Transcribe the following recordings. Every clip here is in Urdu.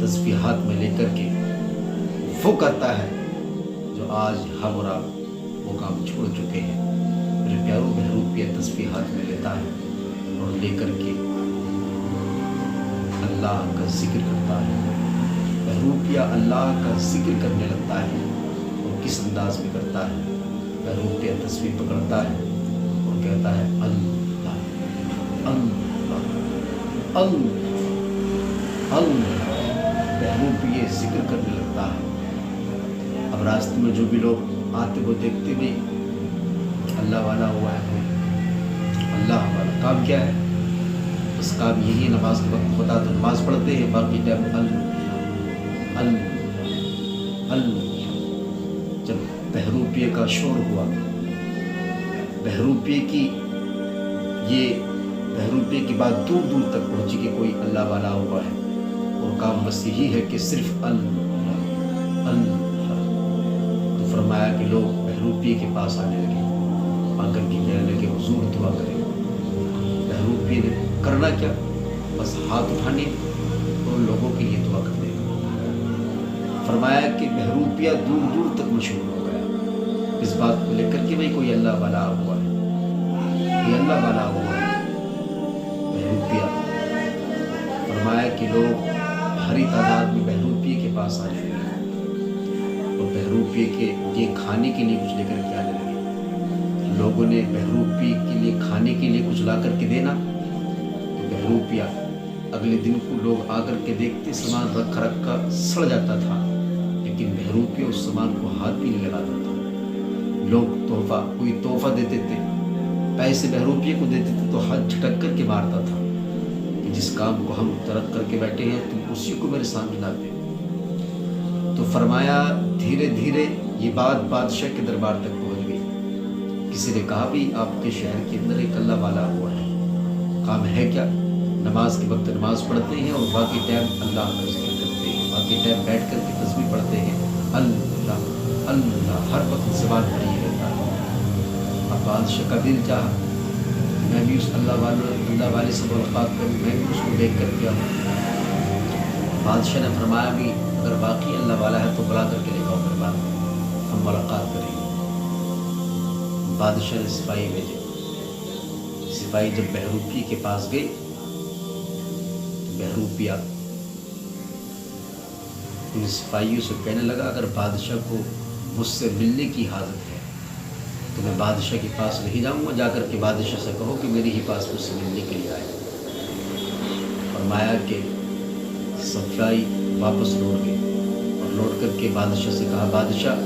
تسبیح ہاتھ میں لے کر کے وہ کرتا ہے جو آج ہم اور آپ وہ کام چھوڑ چکے ہیں۔ میرے پیاروں، بہروپیہ تسبیح ہاتھ میں لیتا ہے اور لے کر کے اللہ کا ذکر کرتا ہے۔ بہروپیہ اللہ کا ذکر کرنے لگتا ہے، اور کس انداز میں کرتا ہے؟ بہروپیہ تسبیح پکڑتا ہے اور کہتا ہے اللہ اللہ اللہ اللہ۔ بہروپیہ ذکر کرنے لگتا ہے۔ اب راستے میں جو بھی لوگ آتے وہ دیکھتے بھی اللہ والا ہوا ہے، کوئی اللہ والا کام کیا ہے؟ اس کام یہی ہے، نماز کے وقت ہوتا تو نماز پڑھتے ہیں، باقی ٹائم اللہ اللہ اللہ۔ جب بہروپیہ کا شور ہوا، بہروپیہ کی بات دور دور تک پہنچی کہ کوئی اللہ والا ہوا ہے، اور کام بس یہی ہے کہ صرف اللہ اللہ۔ تو فرمایا کہ لوگ بہروپیہ کے پاس آنے لگے، آ کر کے کہنے لگے حضور دعا کریں۔ بہروپیہ نے کرنا کیا؟ بس ہاتھ اٹھانے اور ان لوگوں کے لیے دعا کرنے۔ فرمایا کہ بہروپیہ دور دور تک مشہور ہو گیا اس بات کو لے کر کہ بھائی کوئی اللہ والا ہوا ہے، کوئی اللہ والا ہوا ہے بہروپیہ۔ فرمایا کہ لوگ بھاری تعداد میں بہروپیہ کے پاس آنے لگے، اور بہروپیہ کے لیے کھانے کے لیے کچھ لے کر کے آنے لگے۔ لوگوں نے بہروپیہ کے لیے کھانے کے لیے کچھ لا کر کے دینا، تو بہروپیہ اگلے دن کو لوگ آ کر کے دیکھتے سامان رکھ کا سڑ جاتا تھا، لیکن بہروپیہ اس سامان کو ہاتھ بھی نہیں لگاتا تھا۔ لوگ کوئی تحفہ دیتے تھے، پیسے بہروپیہ کو دیتے تھے تو ہاتھ جھٹک کر کے مارتا تھا کہ جس کام کو ہم ترک کر کے بیٹھے ہیں تم اسی کو میرے سامنے لاتے۔ تو فرمایا دھیرے دھیرے یہ بات بادشاہ کے دربار تک پہنچ گئی۔ کسی نے کہا بھی آپ کے شہر کے اندر ایک اللہ والا ہوا ہے، کام ہے کیا؟ نماز کے وقت نماز پڑھتے ہیں اور باقی ٹائم اللہ کا ذکر کرتے ہیں، باقی ٹائم بیٹھ کر کے تسبیح پڑھتے ہیں، اللہ اللہ ہر وقت زبان پر ہی رہتا ہے۔ اب بادشاہ کا دل چاہا میں بھی اس اللہ والے سے ملاقات کروں، میں بھی اس کو دیکھ کر کے آؤں۔ بادشاہ نے فرمایا بھی اگر باقی اللہ والا ہے تو بلا کر کے لے آؤ میرے بعد، ہم ملاقات کریں گے۔ بادشاہ نے سپاہی بھیجے۔ سپاہی جب بہروپیہ کے پاس گئے، بہروپیہ ان سپاہیوں سے کہنے لگا اگر بادشاہ کو مجھ سے ملنے کی حاجت ہے تو میں بادشاہ کے پاس نہیں جاؤں گا، جا کر کے بادشاہ سے کہو کہ میرے ہی پاس مجھ سے ملنے کے لیے آئے۔ فرمایا کہ سپاہی واپس لوٹ گئے، اور لوٹ کر کے بادشاہ سے کہا بادشاہ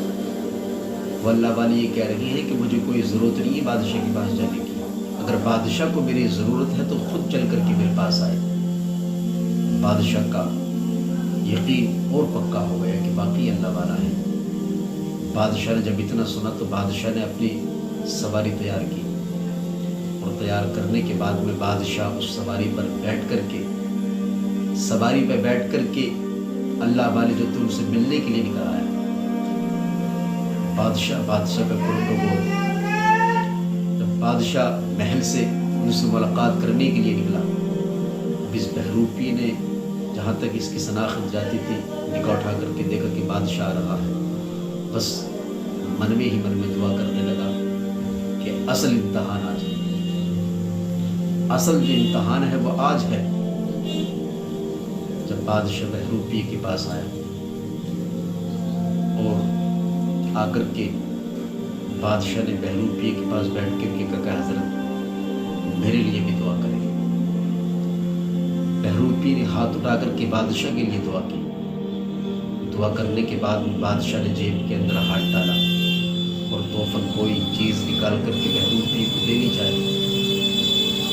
وہ اللہ والی یہ کہہ رہی ہے کہ مجھے کوئی ضرورت نہیں ہے بادشاہ کے پاس جانے کی، اگر بادشاہ کو میری ضرورت ہے تو خود چل کر کے میرے پاس آئے۔ بادشاہ کا یقین اور پکا ہو گیا کہ باقی اللہ والا ہے۔ بادشاہ نے جب اتنا سنا تو بادشاہ نے اپنی سواری تیار کی، اور تیار کرنے کے بعد میں بادشاہ اس سواری پر بیٹھ کر کے اللہ والے جو تھے ان سے ملنے کے لیے نکل آیا۔ بادشاہ کا پروٹوکول، جب بادشاہ محل سے ان سے ملاقات کرنے کے لیے نکلا، اس بہروپیہ نے جہاں تک اس کی شناخت جاتی تھی نگاہ اٹھا کر کے دیکھا کہ بادشاہ آ رہا ہے، بس من میں دعا کرنے لگا کہ اصل امتحان آج ہے، اصل جو امتحان ہے وہ آج ہے۔ جب بادشاہ بہروپیہ کے پاس آیا اور آ کر کے بادشاہ نے بہروپیہ کے پاس بیٹھ کر کے کہا حضرت میرے لیے بھی دعا کریں۔ بہروپیہ نے ہاتھ اٹھا کر کے بادشاہ کے لیے دعا کی۔ دعا کرنے کے بعد بادشاہ نے جیب کے اندر ہاتھ ڈالا اور تحفہ کوئی چیز نکال کر کے بہروپیہ کو دینی چاہیے۔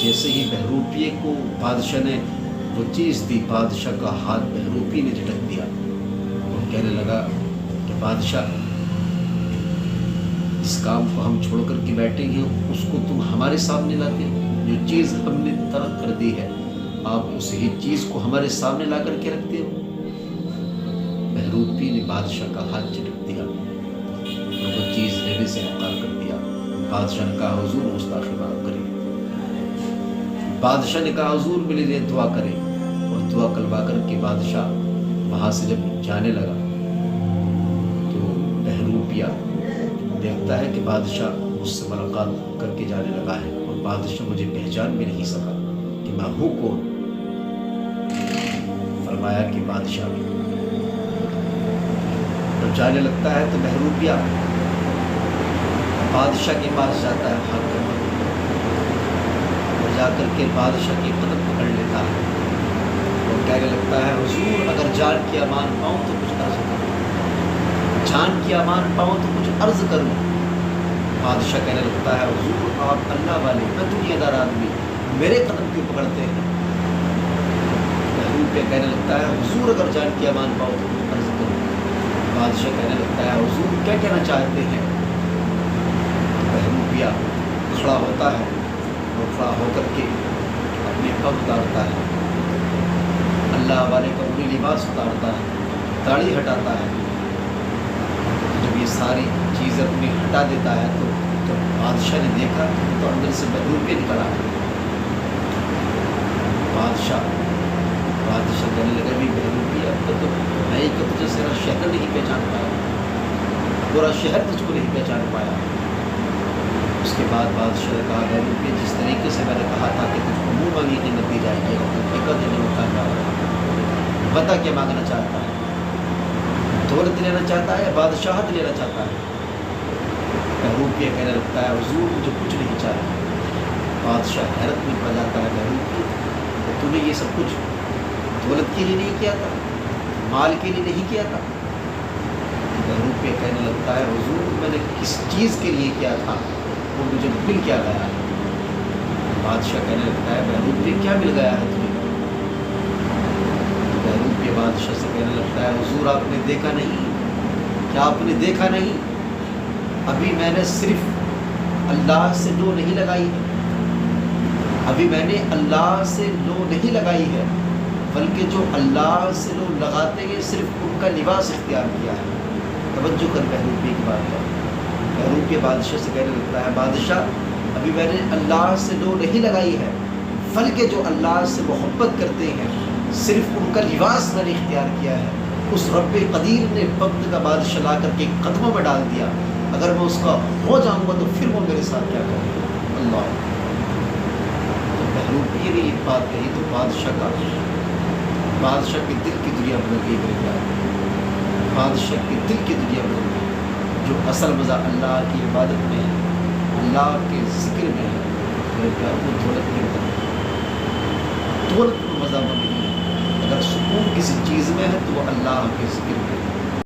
جیسے ہی بہروپیہ کو بادشاہ نے وہ چیز دی، بادشاہ کا ہاتھ بہروپیہ نے جھٹک دیا اور کہنے لگا کہ بادشاہ اس کام کو ہم چھوڑ کر کے بیٹھے ہیں، اس کو تم ہمارے سامنے لاتے ہو، جو چیز ہم نے ترک کر دی ہے آپ اسی چیز کو ہمارے سامنے لا کر کے رکھتے ہو۔ بہروپیہ نے بادشاہ کا ہاتھ جھٹک دیا اور وہ چیز لینے سے انکار کر دیا۔ بادشاہ نے کہا حضور گستاخی معاف کریں۔ بادشاہ نے کہا حضور میرے لیے دعا کریں، اور دعا کروا کر کے بادشاہ وہاں سے جب جانے لگا تو بہروپیہ دیکھتا ہے کہ بادشاہ مجھ سے ملاقات کر کے جانے لگا ہے، اور بادشاہ مجھے پہچان بھی نہیں سکا کہ میں ہوں کون۔ فرمایا کہ بادشاہ جب جانے لگتا ہے تو بہروپیہ بادشاہ کے پاس جاتا ہے، ہاتھ کر اور جا کر کے بادشاہ کے قدم پکڑ لیتا ہے اور کہنے لگتا ہے حضور اگر جان کی امان پاؤں تو کچھ عرض کروں، جان کی امان پاؤں تو کچھ عرض کروں۔ بادشاہ کہنے لگتا ہے حضور آپ اللہ والے، میں دنیا دار آدمی، میرے قدم کیوں پکڑتے ہیں؟ بہروپیہ کہنے لگتا ہے حضور اگر جان کی امان پاؤ تو کچھ عرض کروں۔ بادشاہ کہنے لگتا ہے حضور کیا کہنا چاہتے ہیں؟ بہروپیہ کھڑا ہوتا ہے اور کھڑا ہو کر کے اپنے پگ اتارتا ہے، اللہ والے کا پوری لباس اتارتا ہے، داڑھی ہٹاتا ہے۔ جب یہ ساری چیزیں اپنی ہٹا دیتا ہے تو جب بادشاہ نے دیکھا تو اندر سے بہروپیہ نکل آیا۔ بادشاہ کہنے لگا بھی بہروپیہ اب تو میں کہ تجھے سارا شہر نہیں پہچان پایا، پورا شہر تجھ کو نہیں پہچان پایا۔ اس کے بعد بادشاہ نے کہا بہروپیہ جس طریقے سے میں نے کہا تھا کہ تجھ کو منہ مانگی قیمت دی جائے گی اور تم حقیقت دینے میں کامیاب رہا، بتا کیا مانگنا چاہتا ہے؟ دولت لینا چاہتا ہے یا بادشاہت لینا چاہتا ہے؟ بہروپیہ کہنے لگتا ہے حضور مجھے کچھ نہیں چاہیے۔ بادشاہ حیرت میں پڑ جاتا ہے، بہروپیہ تو نے یہ سب کچھ دولت کے لیے نہیں کیا تھا، مال کے لیے نہیں کیا تھا؟ بہروپیہ کہنے لگتا ہے حضور میں نے کس چیز کے لیے کیا تھا وہ مجھے مل کیا گیا ہے۔ بادشاہ کہنے لگتا ہے بہروپیہ کیا مل گیا ہے تمہیں؟ بہروپیہ بادشاہ سے کہنے لگتا ہے حضور آپ نے دیکھا نہیں، کیا آپ نے دیکھا نہیں؟ ابھی میں نے صرف اللہ سے لو نہیں لگائی ہے، ابھی میں نے اللہ سے لو نہیں لگائی ہے، بلکہ جو اللہ سے لو لگاتے ہیں صرف ان کا لباس اختیار کیا ہے۔ توجہ کر بہروپیہ کی بات ہے۔ بہروپیہ بادشاہ سے کہنے لگتا ہے بادشاہ ابھی میں نے اللہ سے لو نہیں لگائی ہے، بلکہ جو اللہ سے محبت کرتے ہیں صرف ان کا لباس میں نے اختیار کیا ہے۔ اس رب قدیر نے وقت کا بادشاہ لا کر کے قدموں میں ڈال دیا، اگر میں اس کا ہو جاؤں گا تو پھر وہ میرے ساتھ کیا کرے گا؟ اللہ۔ تو بہروپیہ نے ایک بات کہی تو بادشاہ کے دل کی دنیا بدل گئی میرے پیار، بادشاہ کے دل کی دنیا بدل گئی۔ جو اصل مزہ اللہ کی عبادت میں ہے، اللہ کے ذکر میں ہے میرے پیار، وہ دولت میں بدل گئی۔ دولت میں مزہ بن گئی، اگر سکون کسی چیز میں ہے تو وہ اللہ کے ذکر میں ہے۔